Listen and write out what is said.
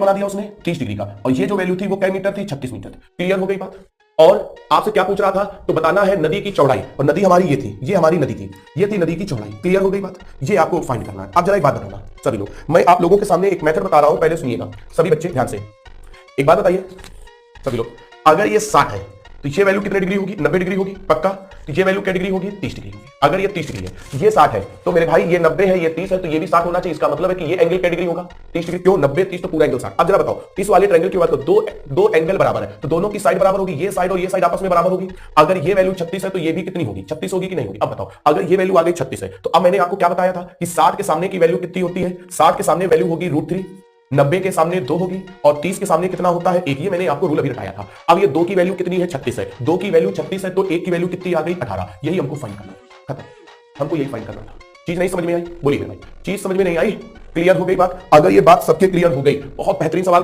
बना दिया उसने 30 डिग्री का, और ये जो वैल्यू थी वो क्या मीटर थी, 36 मीटर। क्लियर हो गई बात। और आपसे क्या पूछ रहा था, तो बताना है नदी की चौड़ाई, और नदी हमारी ये थी, ये हमारी नदी थी, ये थी नदी की चौड़ाई। क्लियर हो गई बात, ये आपको फाइंड करना है। अब जरा एक बात बताना सभी लोग, मैं आप लोगों के सामने एक मेथड बता रहा हूं, पहले सुनिएगा सभी बच्चे ध्यान से। एक बात बताइए सभी लोग, अगर ये 60 है तो ये वैल्यू कितने डिग्री होगी, 90 डिग्री होगी पक्का। तो ये वैल्यू क्या डिग्री होगी, 30 डिग्री होगी। अगर ये 30 डिग्री है, ये 60 है, तो मेरे भाई ये 90 है, ये 30 है, तो ये भी 60 होना चाहिए। इसका मतलब है कि ये एंगल क्या डिग्री होगा, 30 डिग्री। क्यों 90 30 तो पूरा एंगल 60। अब जरा बताओ, इस वाले ट्रायंगल की बात करो, दो एंगल बराबर है, तो दोनों की साइड बराबर होगी, ये साइड और ये साइड आपस में बराबर होगी। अगर ये वैल्यू 36 है तो ये भी कितनी होगी, 36 होगी कि नहीं होगी। अब बताओ, अगर ये वैल्यू आ गई 36 है, तो अब मैंने आपको क्या बताया था कि 60 के सामने की वैल्यू कितनी होती है, 60 के सामने वैल्यू होगी √3, 90 के सामने 2 होगी, और 30 के सामने कितना होता है 1। ये मैंने आपको रूल अभी बताया था। अब ये 2 की वैल्यू कितनी है, 36 है, 2 की वैल्यू 36 है, तो 1 की वैल्यू कितनी आ गई, 18। यही हमको फाइंड करना, खत्म। हमको यही फाइंड करना था। चीज नहीं समझ में आई, बोलिए भाई, चीज समझ में नहीं आई, क्लियर हो गई बात। अगर ये बात सबके क्लियर हो गई, बहुत बेहतरीन सवाल